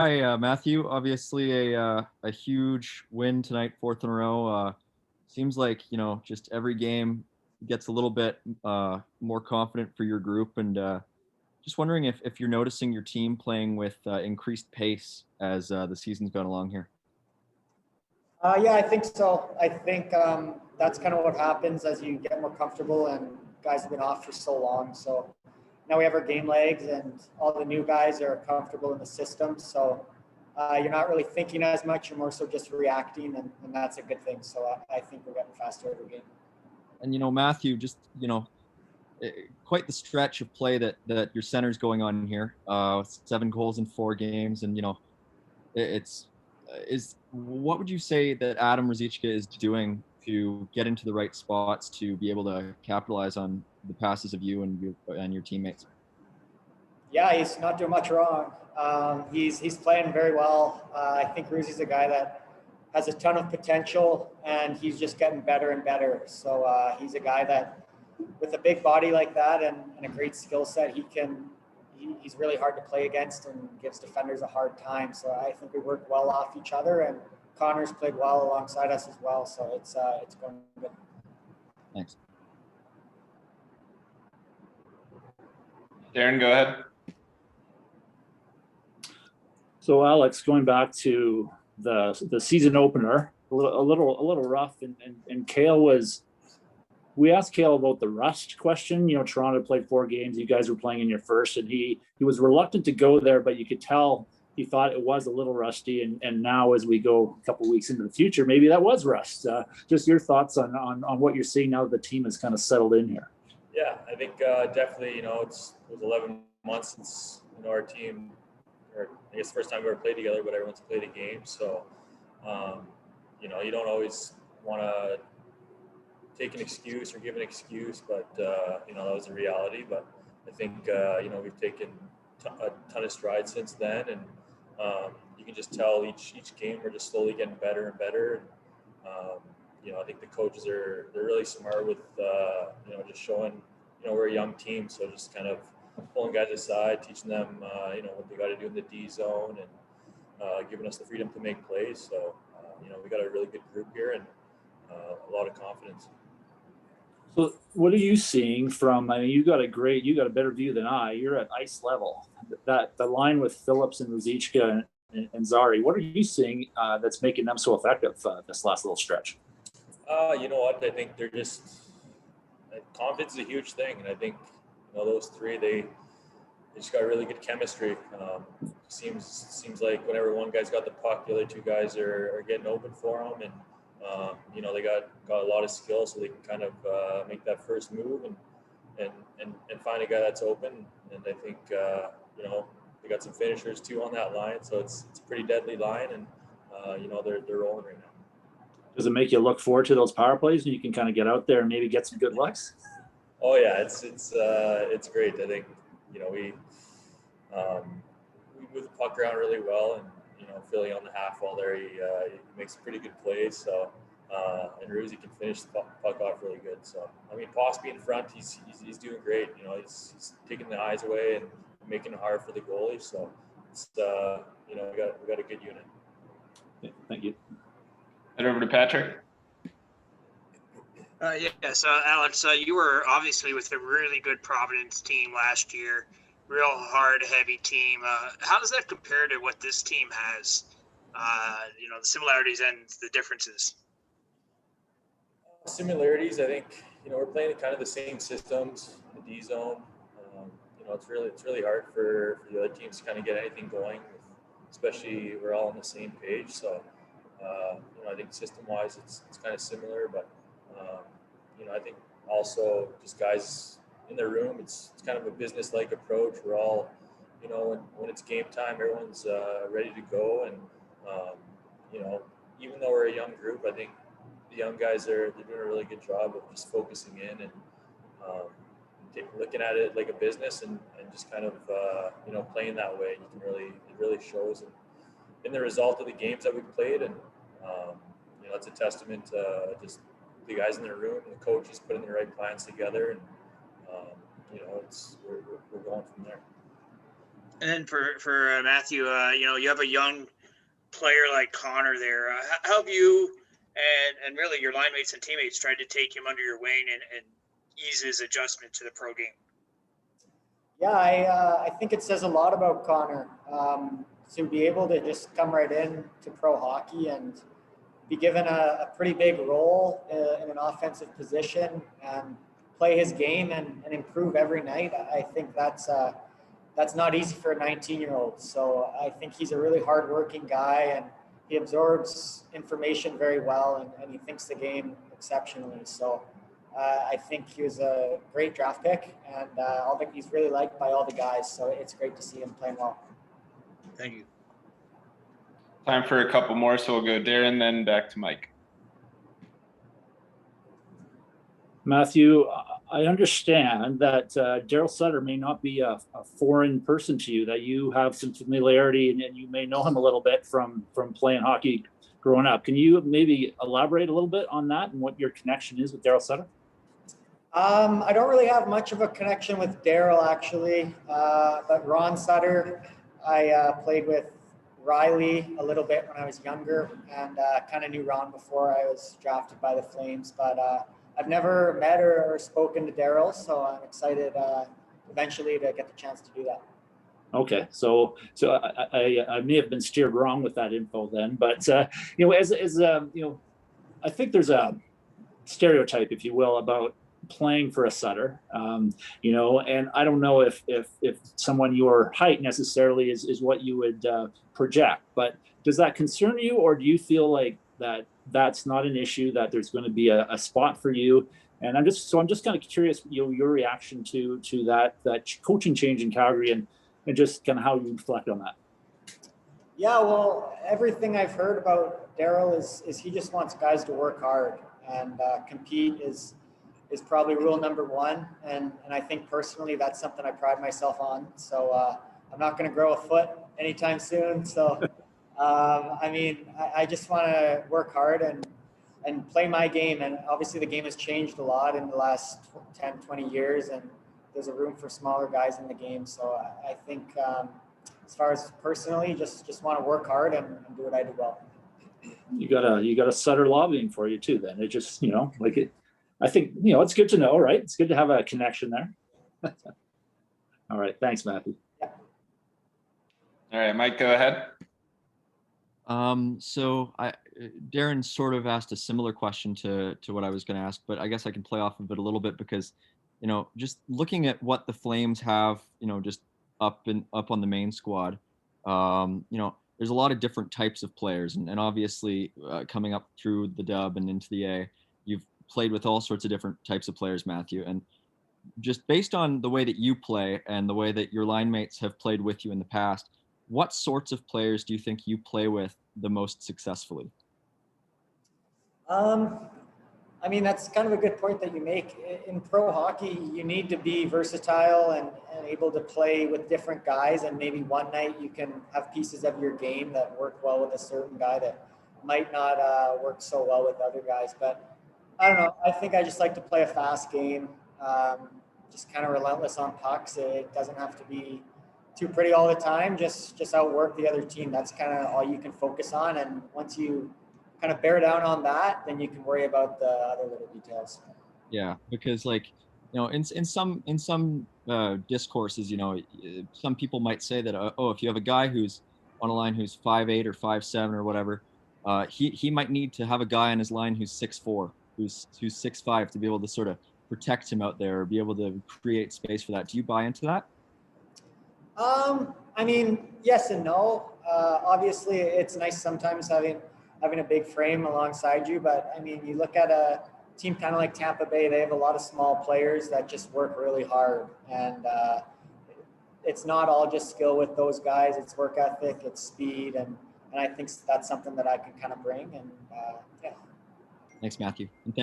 Hi, Matthew. Obviously, a huge win tonight, fourth in a row. Seems like just every game gets a little bit more confident for your group, and just wondering if you're noticing your team playing with increased pace as the season's gone along here. Yeah, I think so. I think that's kind of what happens as you get more comfortable and guys have been off for so long. So now we have our game legs and all the new guys are comfortable in the system. So you're not really thinking as much. You're more so just reacting, and that's a good thing. So I think we're getting faster every game. And Matthew, just quite the stretch of play that your center's going on here. 7 goals in 4 games, and it's is what would you say that Adam Ruzicka is doing to get into the right spots to be able to capitalize on the passes of you and your teammates? Yeah, he's not doing much wrong. He's playing very well. I think Ruzi's a guy that has a ton of potential, and he's just getting better and better. So he's a guy that, with a big body like that and a great skill set, he's really hard to play against and gives defenders a hard time. So I think we work well off each other, and Connor's played well alongside us as well. So it's going good. Thanks. Darren, go ahead. So Alex, going back to the season opener, a little rough, and Cale was. We asked Cale about the rust question. Toronto played 4 games. You guys were playing in your first, and he was reluctant to go there, but you could tell he thought it was a little rusty. And now, as we go a couple of weeks into the future, maybe that was rust. Just your thoughts on what you're seeing now that the team has kind of settled in here. Yeah, I think definitely. It was 11 months since our team, or I guess the first time we ever played together, but everyone's played a game. So, you don't always want to take an excuse or give an excuse, but that was a reality. But I think we've taken a ton of strides since then, and you can just tell each game we're just slowly getting better and better. And I think the coaches they're really smart with just showing we're a young team, so just kind of pulling guys aside, teaching them what they got to do in the D zone, and giving us the freedom to make plays. So we got a really good group here and a lot of confidence. So what are you seeing from, you got a better view than I. You're at ice level. That the line with Phillips and Ruzicka and Zari, what are you seeing that's making them so effective this last little stretch? You know what? I think they're just confidence is a huge thing, and I think those three they just got really good chemistry. Seems like whenever one guy's got the puck, the other 2 guys are getting open for them, and they got a lot of skill, so they can kind of make that first move and find a guy that's open. And I think they got some finishers too on that line, so it's a pretty deadly line, and they're rolling right now. Does it make you look forward to those power plays and you can kind of get out there and maybe get some good looks? Oh yeah, it's great. I think we move the puck around really well, and Philly on the half wall there, he makes a pretty good plays. So and Ruzi can finish the puck off really good. So Posby in front, he's doing great. He's taking the eyes away and making it hard for the goalie. So it's we got a good unit. Yeah, thank you. Head over to Patrick. Yes, Alex, you were obviously with a really good Providence team last year, real hard, heavy team. How does that compare to what this team has? The similarities and the differences. Similarities, I think, we're playing kind of the same systems in the D zone. It's really hard for the other teams to kind of get anything going, especially we're all on the same page. So, I think system-wise, it's kind of similar, but I think also just guys in the room, it's kind of a business-like approach. We're all, when it's game time, everyone's ready to go, and even though we're a young group, I think the young guys they're doing a really good job of just focusing in and looking at it like a business and just kind of playing that way. You can it really shows in the result of the games that we've played, and it's a testament to just the guys in the room and the coaches putting the right plans together, and we're going from there. And then for Matthew, you have a young player like Connor there. How have you and really your line mates and teammates tried to take him under your wing and ease his adjustment to the pro game? Yeah, I think it says a lot about Connor to be able to just come right in to pro hockey and be given a pretty big role in an offensive position and play his game and improve every night. I think that's not easy for a 19-year-old. So I think he's a really hardworking guy, and he absorbs information very well, and he thinks the game exceptionally. So I think he was a great draft pick, and I think he's really liked by all the guys. So it's great to see him playing well. Thank you. Time for a couple more, so we'll go Darren, then back to Mike. Matthew, I understand that Darryl Sutter may not be a foreign person to you, that you have some familiarity and you may know him a little bit from playing hockey growing up. Can you maybe elaborate a little bit on that and what your connection is with Darryl Sutter? I don't really have much of a connection with Darryl, actually, but Ron Sutter, I played with Riley a little bit when I was younger, and kind of knew Ron before I was drafted by the Flames, but I've never met or spoken to Darryl, so I'm excited eventually to get the chance to do that. Okay, so I may have been steered wrong with that info then, but I think there's a stereotype, if you will, about playing for a Sutter, and I don't know if someone your height necessarily is what you would project, but does that concern you, or do you feel like that's not an issue, that there's going to be a spot for you? And I'm just kind of curious, your reaction to that coaching change in Calgary and just kind of how you reflect on that. Yeah, well, everything I've heard about Darryl is he just wants guys to work hard, and compete is probably rule number one. And I think personally that's something I pride myself on. So I'm not going to grow a foot anytime soon. So I just want to work hard and play my game. And obviously the game has changed a lot in the last 10, 20 years, and there's a room for smaller guys in the game. So I think as far as personally, just want to work hard and do what I do well. You got a Sutter lobbying for you too, then. It just, I think, it's good to know, right? It's good to have a connection there. All right. Thanks, Matthew. Yeah. All right, Mike, go ahead. So Darren sort of asked a similar question to what I was going to ask, but I guess I can play off of it a little bit because, just looking at what the Flames have, just up on the main squad, there's a lot of different types of players, and obviously coming up through the dub and into the A, you've played with all sorts of different types of players, Matthew, and just based on the way that you play and the way that your line mates have played with you in the past, what sorts of players do you think you play with the most successfully? That's kind of a good point that you make. In pro hockey, you need to be versatile and able to play with different guys. And maybe one night you can have pieces of your game that work well with a certain guy that might not work so well with other guys. But I don't know. I think I just like to play a fast game, just kind of relentless on pucks. It doesn't have to be too pretty all the time. Just outwork the other team. That's kind of all you can focus on. And once you kind of bear down on that, then you can worry about the other little details. Yeah, because in some discourses, some people might say that if you have a guy who's on a line who's 5'8" or 5'7" or whatever, he might need to have a guy on his line who's 6'4", who's 6'5", to be able to sort of protect him out there or be able to create space for that. Do you buy into that? Yes and no. Obviously, it's nice sometimes having a big frame alongside you, but you look at a team kind of like Tampa Bay, they have a lot of small players that just work really hard, and it's not all just skill with those guys. It's work ethic, it's speed, and I think that's something that I can kind of bring. And yeah. Thanks, Matthew, and thanks.